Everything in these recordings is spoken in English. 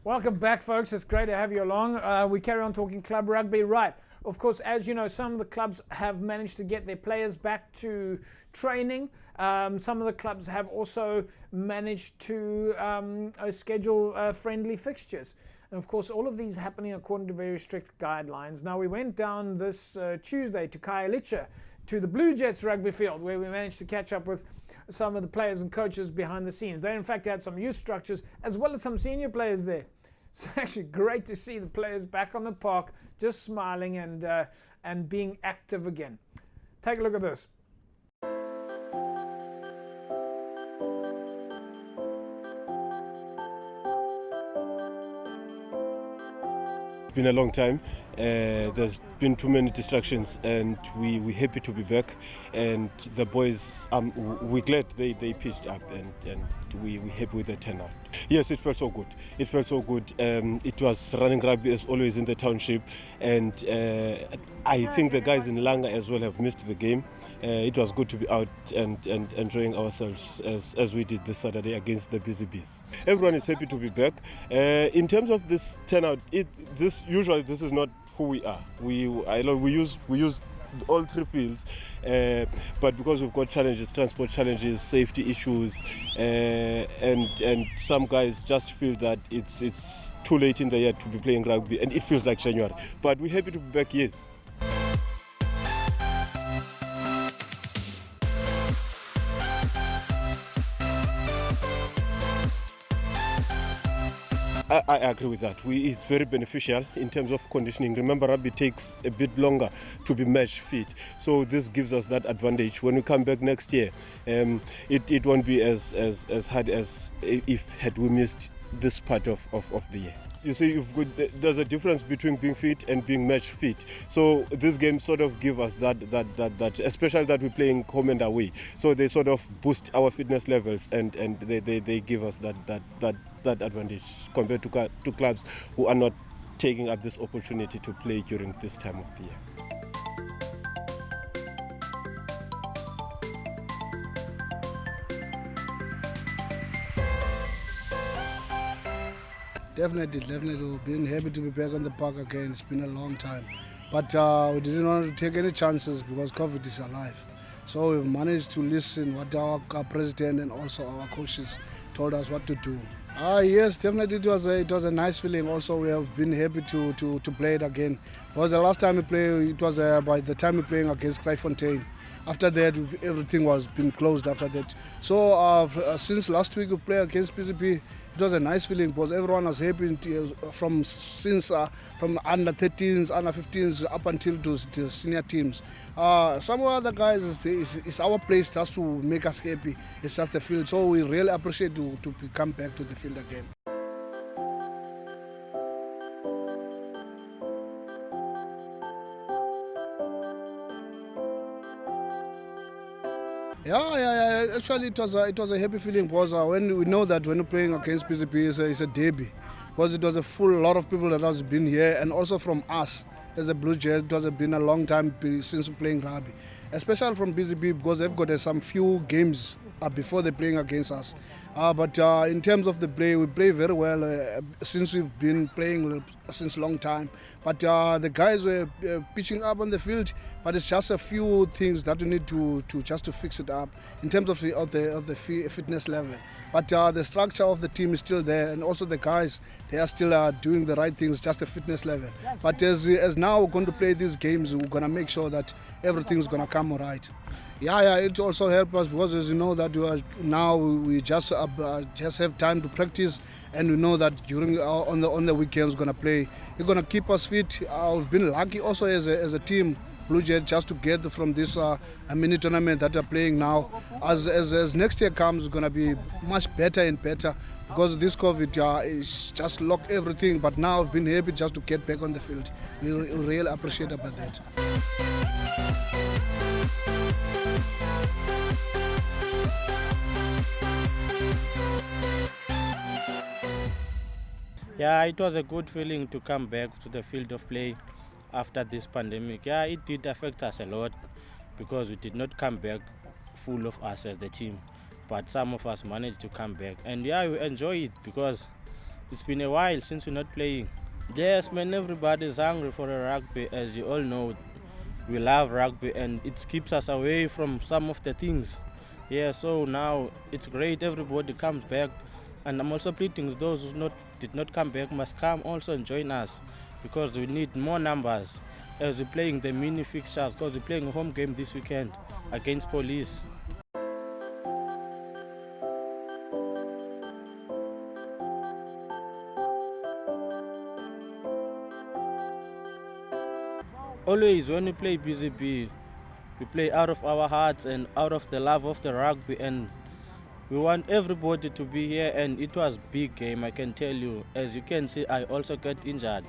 Welcome back, folks. It's great to have you along. We carry on talking club rugby. Right. Of course, as you know, some of the clubs have managed to get their players back to training. Some of the clubs have also managed to schedule friendly fixtures. And of course, all of these happening according to very strict guidelines. Now, we went down this Tuesday to Khayelitsha, to the Blue Jets rugby field, where we managed to catch up with some of the players and coaches behind the scenes. They in fact had some youth structures as well as some senior players there. It's actually great to see the players back on the park, just smiling and being active again. Take a look at this. It's been a long time. There's been too many distractions, and we're happy to be back. And the boys, we're glad they pitched up, and we're happy with the turnout. Yes, it felt so good. It felt so good. It was running rugby as always in the township, and I think the guys in Langa as well have missed the game. It was good to be out and enjoying ourselves as we did this Saturday against the Busy Bees. Everyone is happy to be back. In terms of this turnout, this is not who we are. We use all three fields, but because we've got challenges, transport challenges, safety issues, and some guys just feel that it's too late in the year to be playing rugby, and it feels like January. But we're happy to be back, yes. I agree with that. It's very beneficial in terms of conditioning. Remember, rugby takes a bit longer to be match fit, so this gives us that advantage. When we come back next year, it won't be as hard as if had we missed this part of the year. You see, there's a difference between being fit and being match fit. So this game sort of give us that, especially that we're playing home and away. So they sort of boost our fitness levels, and they give us that advantage compared to clubs who are not taking up this opportunity to play during this time of the year. Definitely, we've been happy to be back on the park again. It's been a long time. But we didn't want to take any chances because COVID is alive. So we've managed to listen what our president and also our coaches told us what to do. Yes, definitely it was a nice feeling. Also, we have been happy to play it again. Because the last time we played, it was by the time we were playing against Kraaifontein. After that, everything was been closed after that. So since last week we played against PCP, it was a nice feeling because everyone was happy from under 13s, under 15s up until the senior teams. Some other guys, it's our place just to make us happy. It's just the field. So we really appreciate to come back to the field again. Yeah. Actually, it was a happy feeling because when we know that when we're playing against PCP, it's a derby. Because it was a full lot of people that has been here, and also from us as a Blue Jays, it has been a long time since we're playing rugby. Especially from PCP because they've got some few games before they're playing against us. But in terms of the play, we play very well since we've been playing since a long time. But the guys were pitching up on the field, but it's just a few things that we need to just to fix it up in terms of the fitness level. But the structure of the team is still there, and also the guys, they are still doing the right things, just the fitness level. But as now we're going to play these games, we're going to make sure that everything's going to come all right. Yeah, it also helps us because as you know that we just have time to practice, and we know that during on the weekends we're gonna play. It's gonna keep us fit. We've been lucky also as a team, Blue Jet, just to get from this mini tournament that we're playing now. As next year comes, it's gonna be much better and better because this COVID is just locked everything. But now I've been happy just to get back on the field. We really appreciate about that. Yeah, it was a good feeling to come back to the field of play after this pandemic. Yeah, it did affect us a lot because we did not come back full of us as the team. But some of us managed to come back. And yeah, we enjoy it because It's been a while since we're not playing. Yes, man, everybody's hungry for a rugby. As you all know, we love rugby and it keeps us away from some of the things. Yeah, so now it's great. Everybody comes back, and I'm also pleading with those who did not come back must come also and join us, because we need more numbers as we're playing the mini fixtures, because we're playing a home game this weekend against Police. Always when we play BZB, we play out of our hearts and out of the love of the rugby, and we want everybody to be here. And it was big game, I can tell you. As you can see, I also got injured.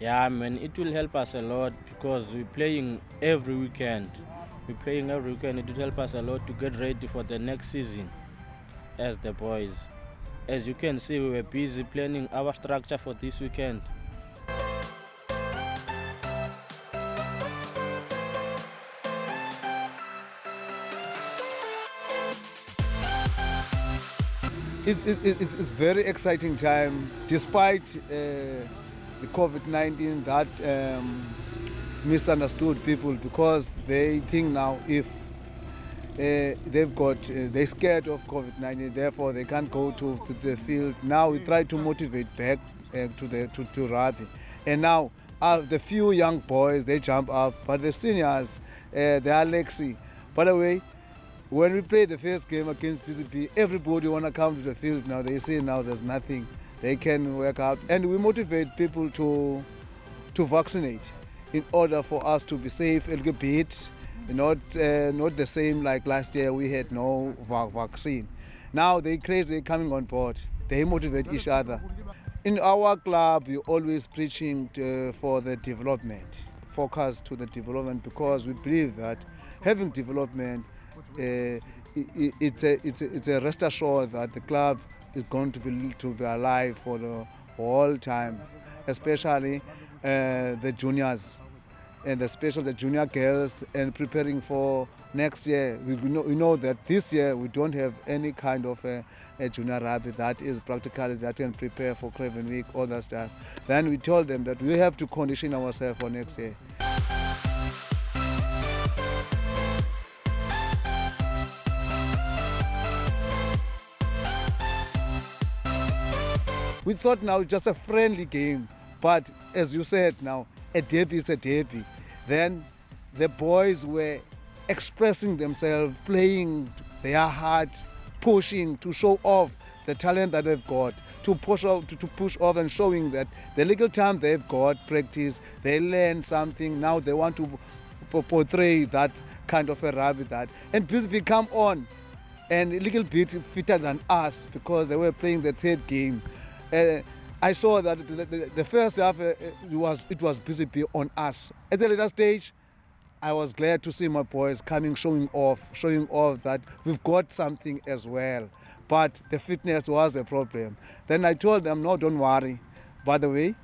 Yeah, man, it will help us a lot because we're playing every weekend. It will help us a lot to get ready for the next season as the boys. As you can see, we were busy planning our structure for this weekend. It's very exciting time, despite the COVID-19 that misunderstood people, because they think now if they're scared of COVID-19, therefore they can't go to the field. Now we try to motivate back to rugby, and now the few young boys, they jump up, but the seniors, they are Lexi. By the way, when we play the first game against PCP, everybody want to come to the field now. They say now there's nothing. They can work out. And we motivate people to vaccinate in order for us to be safe a little bit. Not the same like last year, we had no vaccine. Now they crazy coming on board. They motivate each other. In our club, we're always preaching for the development, focus to the development, because we believe that having development, it's a rest assured that the club is going to be alive for the whole time, especially the juniors, and especially the junior girls, and preparing for next year. We know that this year we don't have any kind of a junior rugby that is practically that can prepare for Craven Week, all that stuff. Then we told them that we have to condition ourselves for next year. We thought now just a friendly game, but as you said now, a derby is a derby. Then the boys were expressing themselves, playing their heart, pushing to show off the talent that they've got, to push off and showing that the little time they've got practice, they learn something. Now they want to portray that kind of a rugby that, and BZB come on and a little bit fitter than us because they were playing the third game. I saw that the first half it was BZB on us. At the later stage, I was glad to see my boys coming, showing off that we've got something as well. But the fitness was a problem. Then I told them, no, don't worry. By the way,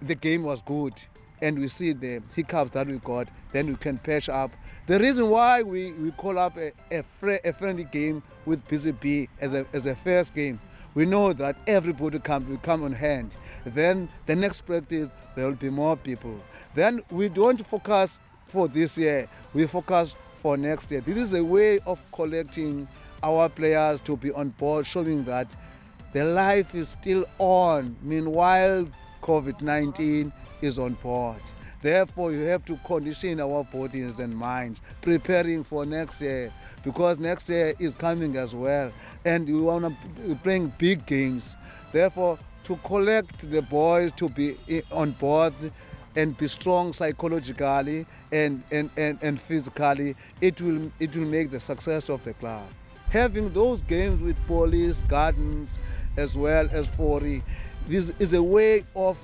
the game was good, and we see the hiccups that we got, then we can patch up. The reason why we call up a friendly game with BZB as a first game, we know that everybody will come on hand. Then the next practice, there will be more people. Then we don't focus for this year, we focus for next year. This is a way of collecting our players to be on board, showing that the life is still on. Meanwhile, COVID-19 is on board. Therefore, you have to condition our bodies and minds, preparing for next year, because next year is coming as well. And we want to be playing big games. Therefore, to collect the boys to be on board and be strong psychologically and physically, it will make the success of the club. Having those games with Police, Gardens, as well as Fori, this is a way of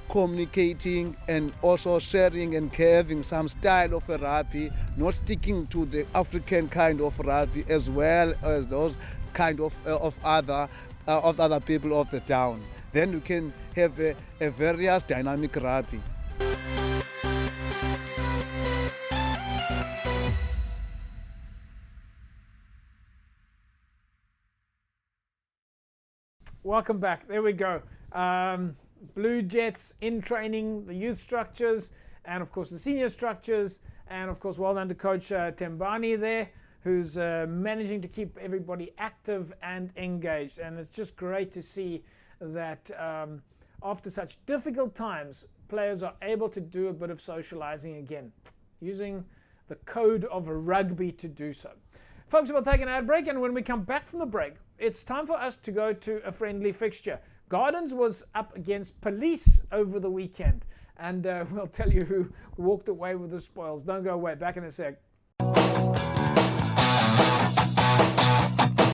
communicating and also sharing and having some style of a rugby, not sticking to the African kind of rugby, as well as those kind of other people of the town. Then you can have a various dynamic rugby. Welcome back. There we go. Blue Jets in training, the youth structures, and of course the senior structures, and of course well done to Coach Tembani there, who's managing to keep everybody active and engaged. And it's just great to see that after such difficult times, players are able to do a bit of socializing again, using the code of rugby to do so. Folks, we'll take an ad break, and when we come back from the break, it's time for us to go to a friendly fixture. Gardens was up against Police over the weekend, and we'll tell you who walked away with the spoils. Don't go away. Back in a sec.